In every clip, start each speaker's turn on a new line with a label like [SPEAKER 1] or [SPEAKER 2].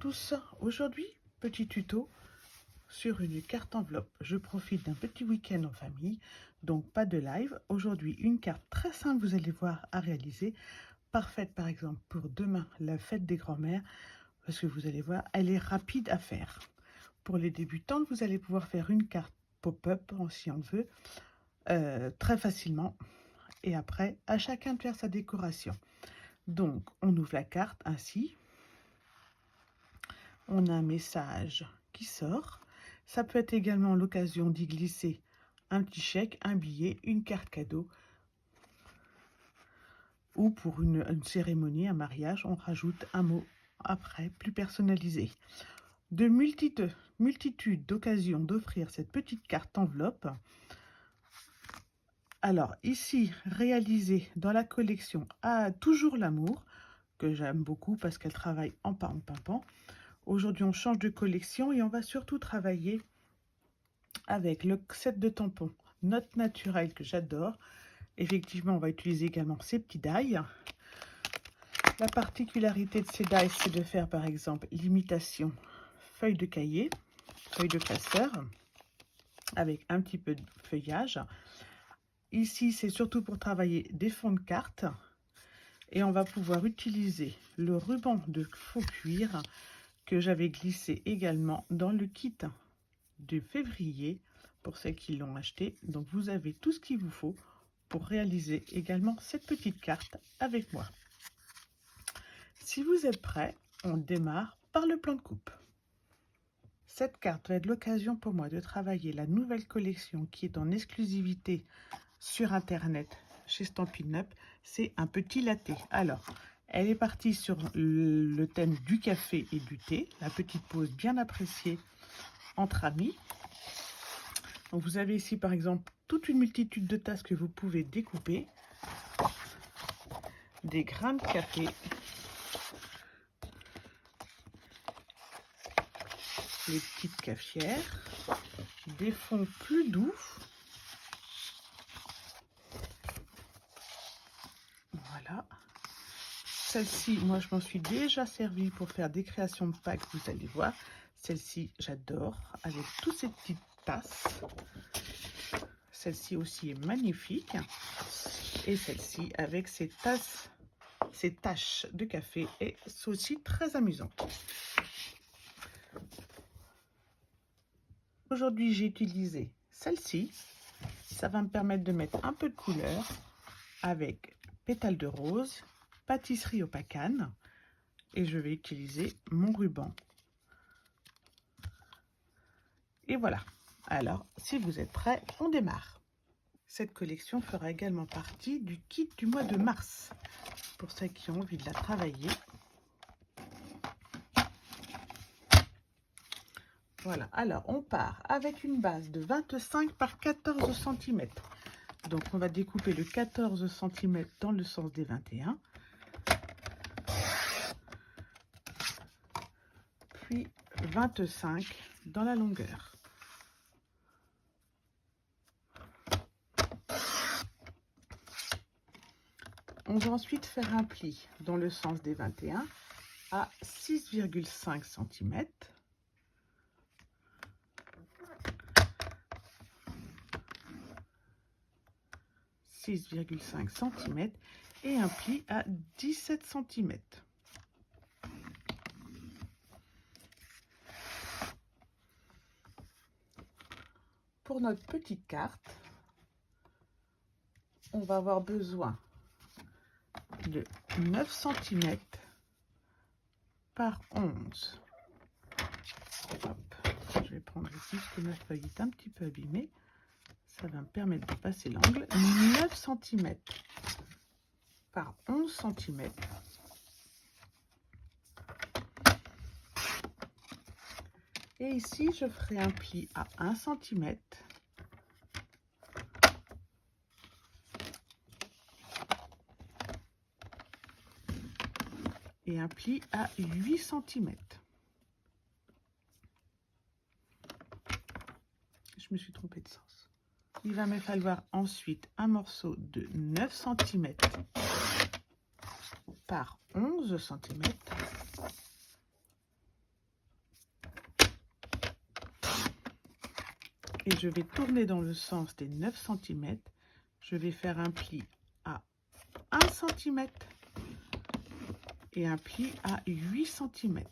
[SPEAKER 1] tous, aujourd'hui petit tuto sur une carte enveloppe. Je profite d'un petit week-end en famille, donc pas de live. Aujourd'hui une carte très simple, vous allez voir, à réaliser, parfaite par exemple pour demain, la fête des grands-mères, parce que vous allez voir, elle est rapide à faire. Pour les débutantes, vous allez pouvoir faire une carte pop-up si on veut, très facilement, et après à chacun de faire sa décoration. Donc on ouvre la carte ainsi. On a un message qui sort. Ça peut être également l'occasion d'y glisser un petit chèque, un billet, une carte cadeau. Ou pour une cérémonie, un mariage, on rajoute un mot après, plus personnalisé. De multitude d'occasions d'offrir cette petite carte enveloppe. Alors ici, réalisée dans la collection à Toujours l'amour, que j'aime beaucoup parce qu'elle travaille en pimpant. Aujourd'hui, on change de collection et on va surtout travailler avec le set de tampons Note Naturelle que j'adore. Effectivement, on va utiliser également ces petits die. La particularité de ces die, c'est de faire par exemple l'imitation feuille de cahier, feuille de classeur, avec un petit peu de feuillage. Ici, c'est surtout pour travailler des fonds de cartes. Et on va pouvoir utiliser le ruban de faux cuir que j'avais glissé également dans le kit de février pour celles qui l'ont acheté. Donc vous avez tout ce qu'il vous faut pour réaliser également cette petite carte avec moi. Si vous êtes prêts, on démarre par le plan de coupe. Cette carte va être l'occasion pour moi de travailler la nouvelle collection qui est en exclusivité sur internet chez Stampin' Up. C'est un petit latte. Alors, elle est partie sur le thème du café et du thé, la petite pause bien appréciée entre amis. Donc vous avez ici par exemple toute une multitude de tasses que vous pouvez découper, des grains de café, les petites cafetières, des fonds plus doux, voilà. Celle-ci, moi je m'en suis déjà servi pour faire des créations de Pâques, vous allez voir. Celle-ci, j'adore, avec toutes ces petites tasses. Celle-ci aussi est magnifique. Et celle-ci avec ses tasses, ses taches de café, et c'est aussi très amusant. Aujourd'hui, j'ai utilisé celle-ci. Ça va me permettre de mettre un peu de couleur avec pétales de rose, pâtisserie au pacane. Et je vais utiliser mon ruban. Et voilà. Alors, si vous êtes prêts, on démarre. Cette collection fera également partie du kit du mois de mars, pour ceux qui ont envie de la travailler. Voilà, alors on part avec une base de 25 par 14 cm. Donc on va découper le 14 cm dans le sens des 21. Puis 25 dans la longueur. On va ensuite faire un pli dans le sens des 21 à 6,5 cm. Et un pli à 17 cm. Pour notre petite carte, on va avoir besoin de 9 cm par 11. Hop, je vais prendre ici parce que ma feuille est un petit peu abîmée. Ça va me permettre de passer l'angle. 9 cm par 11 cm. Et ici, je ferai un pli à 1 cm. Et un pli à 8 cm. Je me suis trompée de sens. Il va me falloir ensuite un morceau de 9 cm par 11 cm. et je vais tourner dans le sens des 9 cm. Je vais faire un pli à 1 cm et un pli à 8 cm.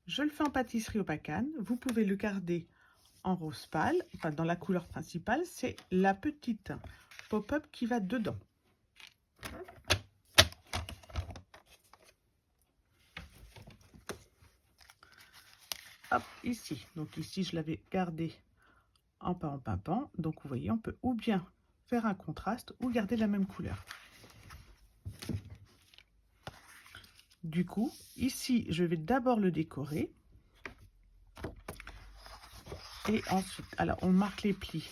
[SPEAKER 1] Je le fais en pâtisserie au Pacane. Vous pouvez le garder en rose pâle, enfin dans la couleur principale, c'est la petite pop-up qui va dedans. Hop, ici. Donc ici, je l'avais gardé en pimpant. Donc vous voyez, on peut ou bien faire un contraste ou garder la même couleur. Du coup, ici, je vais d'abord le décorer. Et ensuite, alors on marque les plis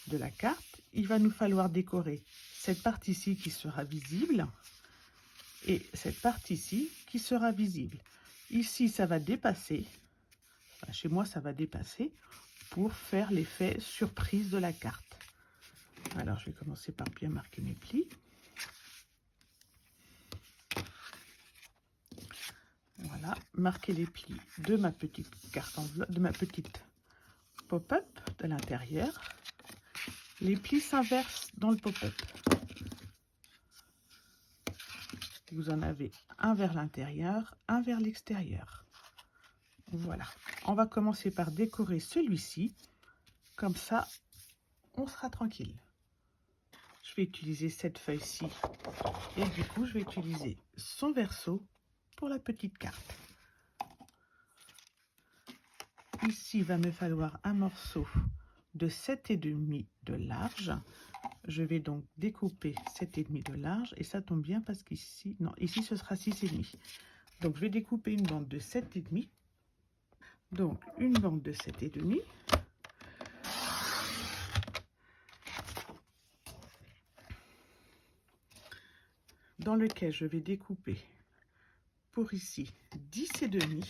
[SPEAKER 1] de la carte. Il va nous falloir décorer cette partie-ci qui sera visible et cette partie-ci qui sera visible. Ici, ça va dépasser. Enfin, chez moi, ça va dépasser pour faire l'effet surprise de la carte. Alors, je vais commencer par bien marquer mes plis. Voilà, marquer les plis de ma petite carte enveloppe, de ma petite pop-up de l'intérieur. Les plis s'inversent dans le pop-up. Vous en avez un vers l'intérieur, un vers l'extérieur. Voilà. On va commencer par décorer celui-ci. Comme ça, on sera tranquille. Je vais utiliser cette feuille-ci. Et du coup, je vais utiliser son verso pour la petite carte. Ici, il va me falloir un morceau de 7,5 de large. Je vais donc découper 7,5 de large. Et ça tombe bien parce qu'ici, non, ici, ce sera 6,5. Donc, je vais découper une bande de 7,5. Donc, une bande de 7,5. Dans lequel je vais découper pour ici 10,5.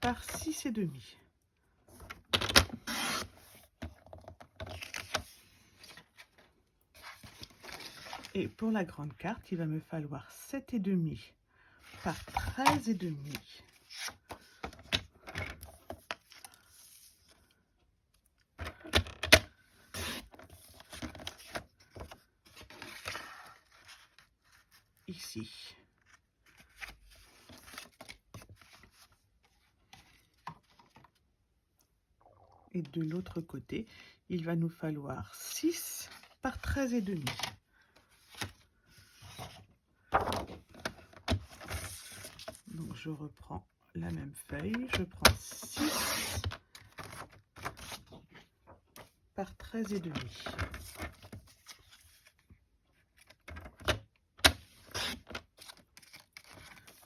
[SPEAKER 1] Par 6,5. Et pour la grande carte, il va me falloir 7,5 par 13,5. Ici. Et de l'autre côté, il va nous falloir 6 par 13,5. Donc je reprends la même feuille, je prends 6 par 13,5.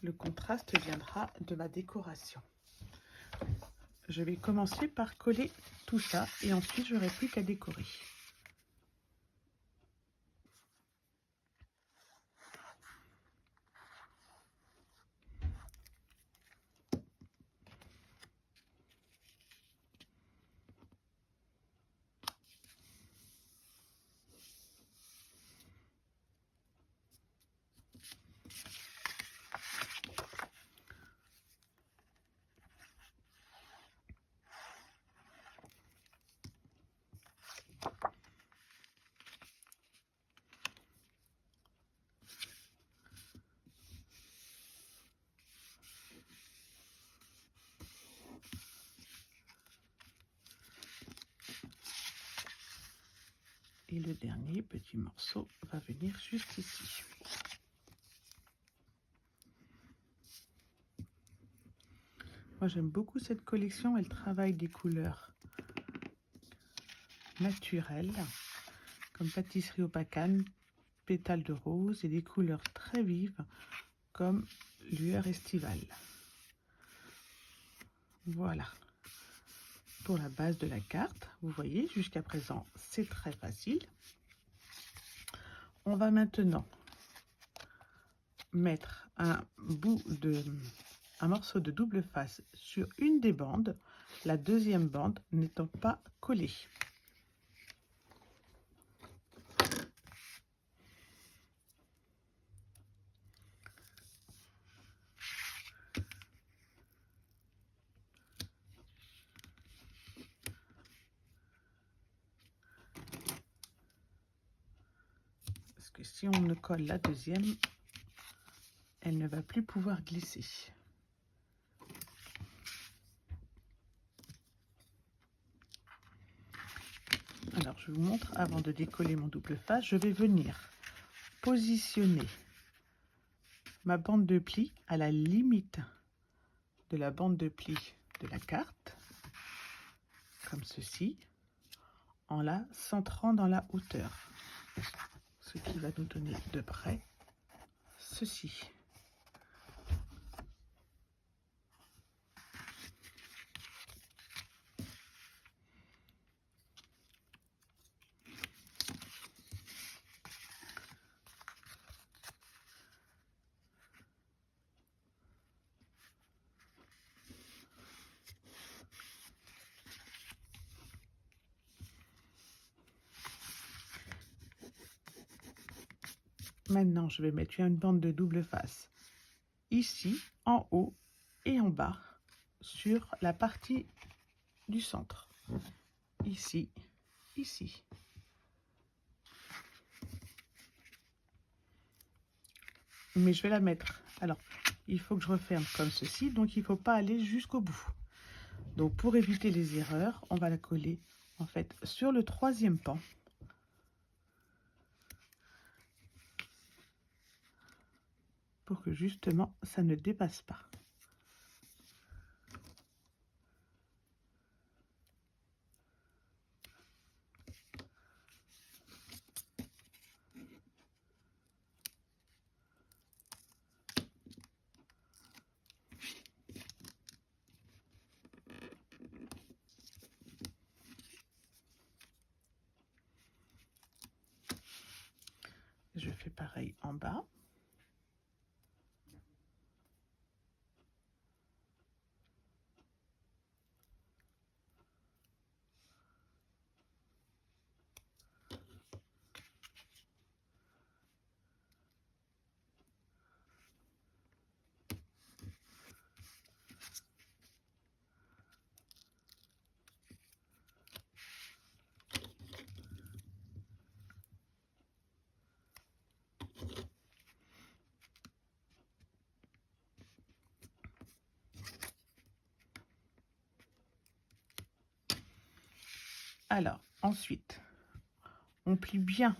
[SPEAKER 1] Le contraste viendra de ma décoration. Je vais commencer par coller tout ça et ensuite je n'aurai plus qu'à décorer. Et le dernier petit morceau va venir juste ici. Moi j'aime beaucoup cette collection, elle travaille des couleurs naturelles, comme pâtisserie au Pacane, pétales de rose et des couleurs très vives, comme lueur estivale. Voilà. Pour la base de la carte, vous voyez, jusqu'à présent, c'est très facile. On va maintenant mettre un morceau de double face sur une des bandes, la deuxième bande n'étant pas collée. que si on ne colle la deuxième, elle ne va plus pouvoir glisser. Alors, je vous montre, avant de décoller mon double face, je vais venir positionner ma bande de pli à la limite de la bande de pli de la carte, comme ceci, en la centrant dans la hauteur, ce qui va nous donner de près ceci. Maintenant, je vais mettre une bande de double face ici, en haut et en bas, sur la partie du centre. Ici, ici. Mais je vais la mettre. Alors, il faut que je referme comme ceci, donc il ne faut pas aller jusqu'au bout. Donc, pour éviter les erreurs, on va la coller en fait sur le troisième pan. Pour que justement, ça ne dépasse pas. Je fais pareil en bas. Alors, ensuite, on plie bien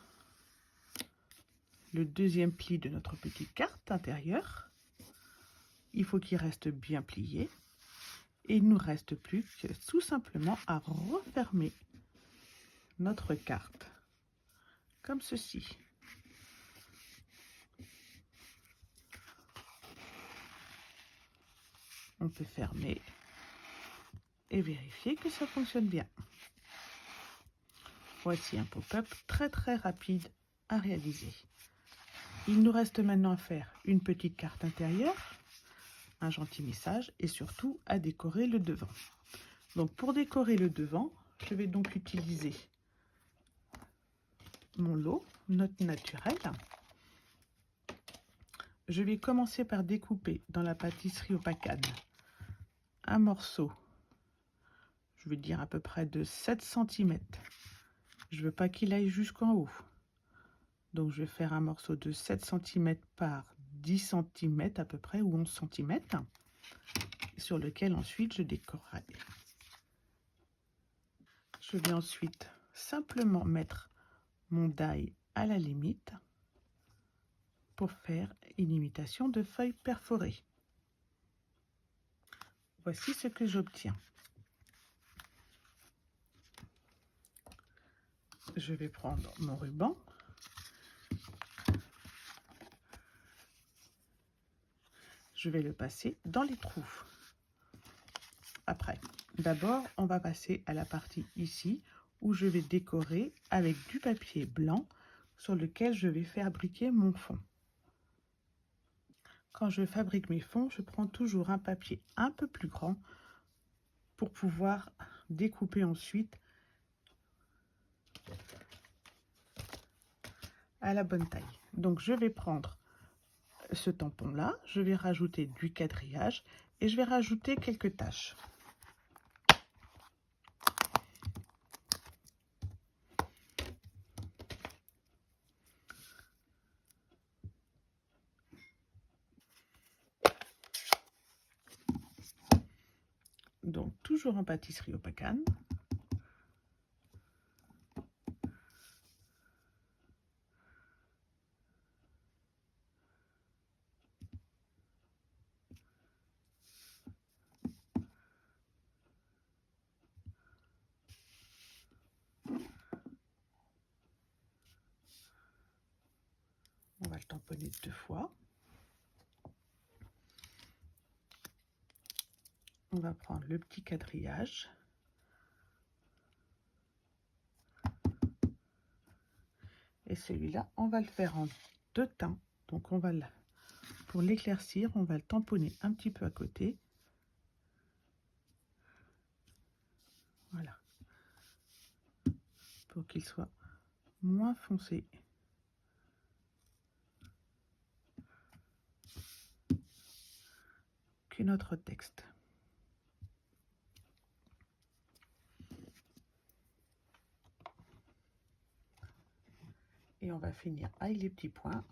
[SPEAKER 1] le deuxième pli de notre petite carte intérieure. Il faut qu'il reste bien plié. Et il ne nous reste plus que tout simplement à refermer notre carte, comme ceci. On peut fermer et vérifier que ça fonctionne bien. Voici un pop-up très rapide à réaliser. Il nous reste maintenant à faire une petite carte intérieure, un gentil message et surtout à décorer le devant. Donc pour décorer le devant, je vais donc utiliser mon lot, note naturelle. Je vais commencer par découper dans la pâtisserie au pacane un morceau, je vais dire à peu près de 7 cm. Je ne veux pas qu'il aille jusqu'en haut. Donc je vais faire un morceau de 7 cm par 10 cm à peu près, ou 11 cm, sur lequel ensuite je décorerai. Je vais ensuite simplement mettre mon die à la limite pour faire une imitation de feuille perforée. Voici ce que j'obtiens. Je vais prendre mon ruban. Je vais le passer dans les trous. Après, d'abord, on va passer à la partie ici où je vais décorer avec du papier blanc sur lequel je vais fabriquer mon fond. Quand je fabrique mes fonds, je prends toujours un papier un peu plus grand pour pouvoir découper ensuite à la bonne taille. Donc je vais prendre ce tampon là, je vais rajouter du quadrillage et je vais rajouter quelques taches. toujours en pâtisserie au Pacane. On va le tamponner 2 fois. On va prendre le petit quadrillage. Et celui-là, on va le faire en 2 teints. Donc on va pour l'éclaircir, on va le tamponner un petit peu à côté. Voilà. Pour qu'il soit moins foncé que notre texte. Et on va finir avec les petits points.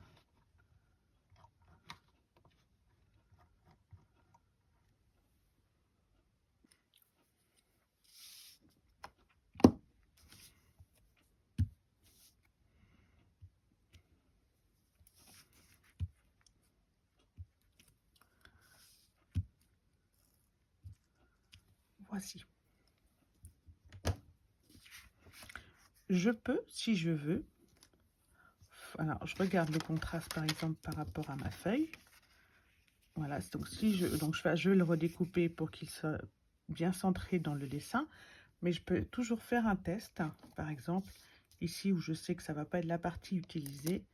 [SPEAKER 1] Voici. Je peux, si je veux, alors je regarde le contraste par exemple par rapport à ma feuille. Voilà, donc si je vais le redécouper pour qu'il soit bien centré dans le dessin, mais je peux toujours faire un test, par exemple ici où je sais que ça va pas être la partie utilisée,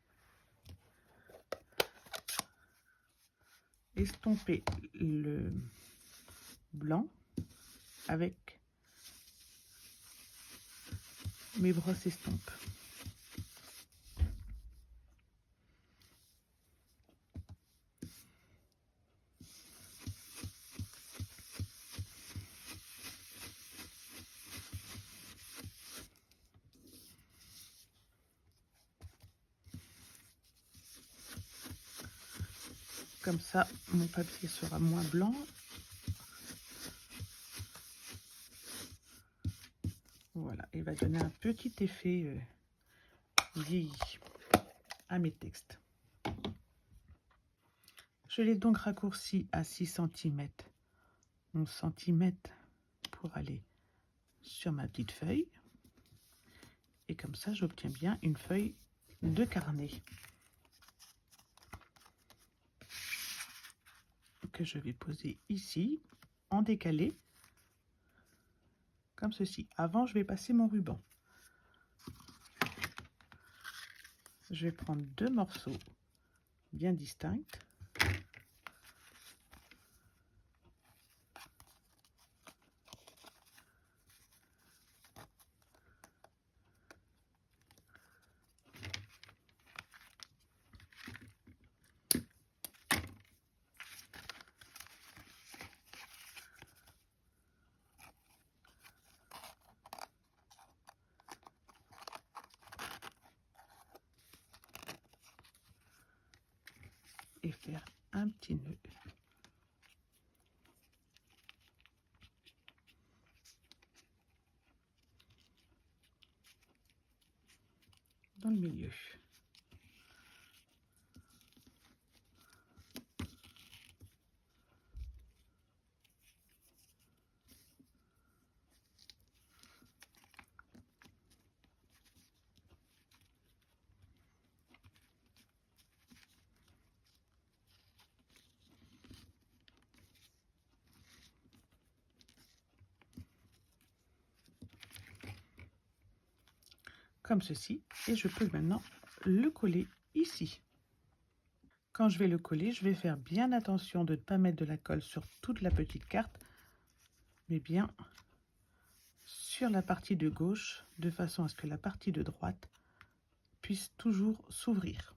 [SPEAKER 1] estomper le blanc avec mes brosses estampes. Comme ça, mon papier sera moins blanc. Voilà, il va donner un petit effet vieilli à mes textes. Je l'ai donc raccourci à 6 cm, 11 cm pour aller sur ma petite feuille. Et comme ça, j'obtiens bien une feuille de carnet que je vais poser ici en décalé comme ceci. Avant, je vais passer mon ruban. Je vais prendre 2 morceaux bien distincts. Et faire un petit nœud. Dans le milieu. Comme ceci, et je peux maintenant le coller ici. Quand je vais le coller, je vais faire bien attention de ne pas mettre de la colle sur toute la petite carte, mais bien sur la partie de gauche, de façon à ce que la partie de droite puisse toujours s'ouvrir.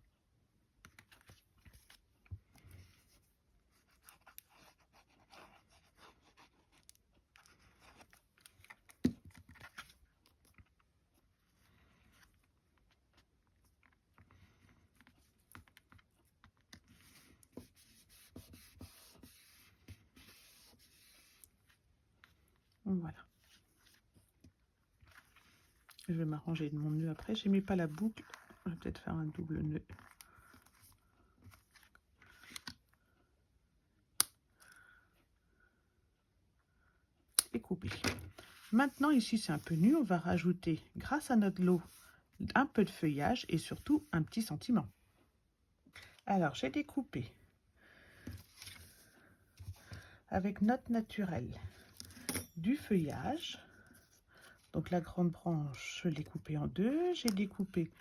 [SPEAKER 1] Voilà. Je vais m'arranger de mon nœud après. Je n'ai pas la boucle. Je vais peut-être faire un double nœud. Et couper. Maintenant, ici, c'est un peu nu. On va rajouter, grâce à notre lot, un peu de feuillage et surtout un petit sentiment. Alors, j'ai découpé avec note naturelle du feuillage. Donc, la grande branche, je l'ai coupée en deux. J'ai découpé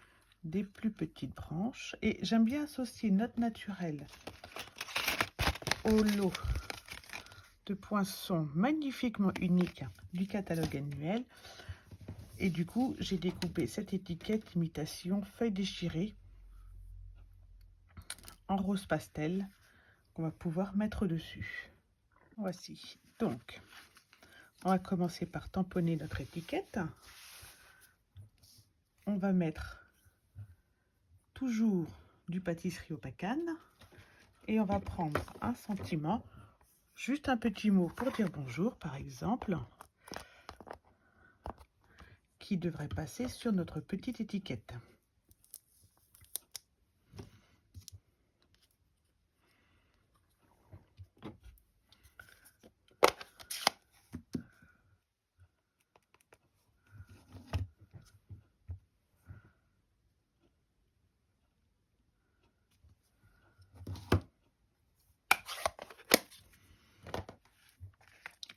[SPEAKER 1] des plus petites branches. Et j'aime bien associer note naturelle au lot de poinçons magnifiquement unique du catalogue annuel. Et du coup, j'ai découpé cette étiquette imitation feuille déchirée en rose pastel qu'on va pouvoir mettre dessus. Voici. Donc, on va commencer par tamponner notre étiquette. On va mettre toujours du pâtisserie au pacane et on va prendre un sentiment, juste un petit mot pour dire bonjour par exemple, qui devrait passer sur notre petite étiquette.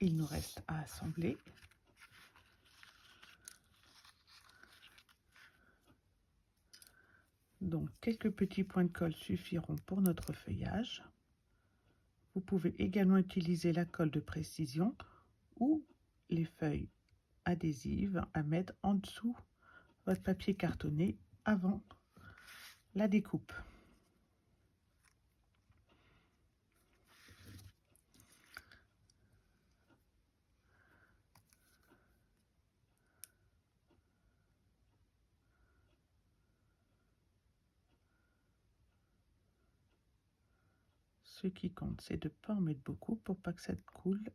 [SPEAKER 1] Il nous reste à assembler. Donc, quelques petits points de colle suffiront pour notre feuillage. Vous pouvez également utiliser la colle de précision ou les feuilles adhésives à mettre en dessous votre papier cartonné avant la découpe. Ce qui compte, c'est de ne pas en mettre beaucoup pour pas que ça coule.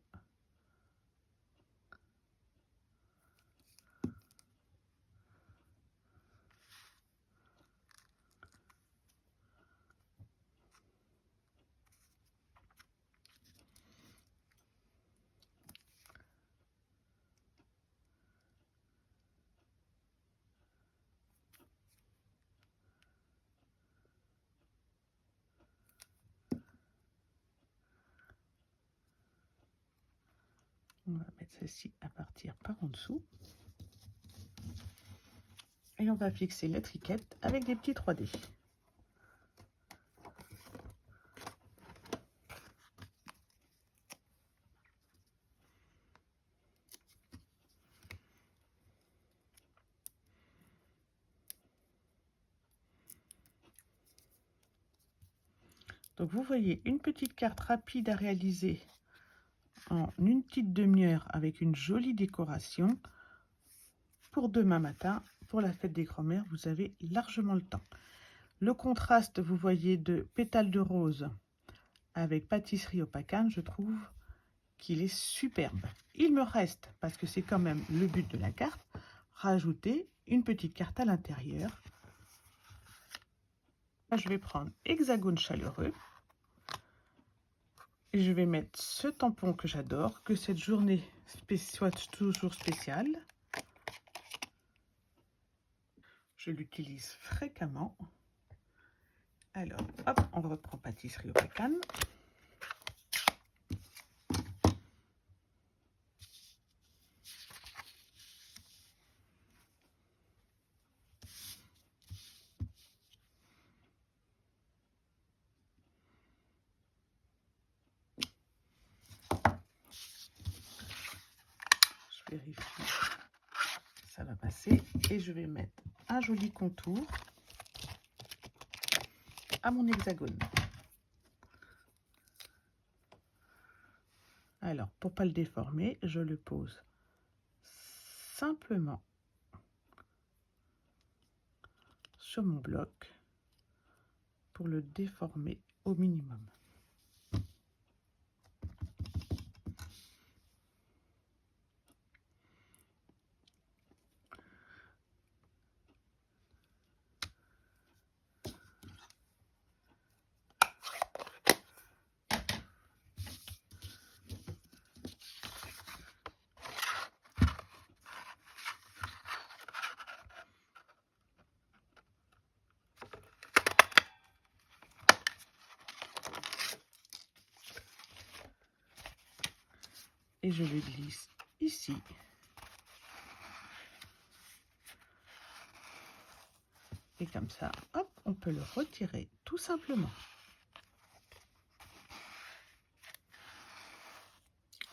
[SPEAKER 1] On va mettre celle-ci à partir par en dessous. Et on va fixer l'étiquette avec des petits 3D. Donc vous voyez une petite carte rapide à réaliser en une petite demi-heure avec une jolie décoration. Pour demain matin, pour la fête des grands-mères, vous avez largement le temps. Le contraste, vous voyez, de pétales de rose avec pâtisserie au pacane, je trouve qu'il est superbe. Il me reste, parce que c'est quand même le but de la carte, rajouter une petite carte à l'intérieur. Je vais prendre hexagone chaleureux. Et je vais mettre ce tampon que j'adore, que cette journée soit toujours spéciale. Je l'utilise fréquemment. Alors, hop, on reprend pâtisserie au pacane. Je vérifie, ça va passer. Et je vais mettre un joli contour à mon hexagone. Alors, pour pas le déformer, je le pose simplement sur mon bloc pour le déformer au minimum. et je le glisse ici. Et comme ça, hop, on peut le retirer tout simplement.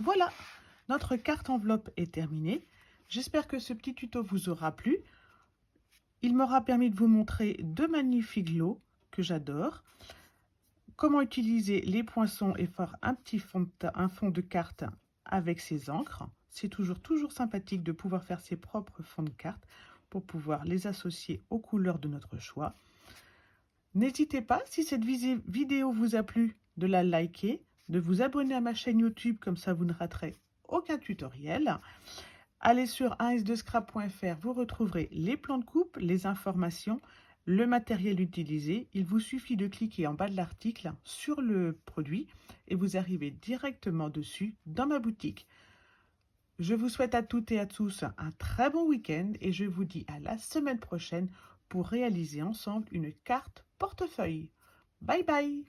[SPEAKER 1] Voilà, notre carte enveloppe est terminée. J'espère que ce petit tuto vous aura plu. Il m'aura permis de vous montrer deux magnifiques lots que j'adore. Comment utiliser les poinçons et faire un fond de carte avec ses encres. C'est toujours sympathique de pouvoir faire ses propres fonds de cartes pour pouvoir les associer aux couleurs de notre choix. N'hésitez pas, si cette vidéo vous a plu, de la liker, de vous abonner à ma chaîne YouTube, comme ça vous ne raterez aucun tutoriel. Allez sur 1s2scrap.fr, vous retrouverez les plans de coupe, les informations, le matériel utilisé. Il vous suffit de cliquer en bas de l'article sur le produit et vous arrivez directement dessus dans ma boutique. Je vous souhaite à toutes et à tous un très bon week-end et je vous dis à la semaine prochaine pour réaliser ensemble une carte portefeuille. Bye bye!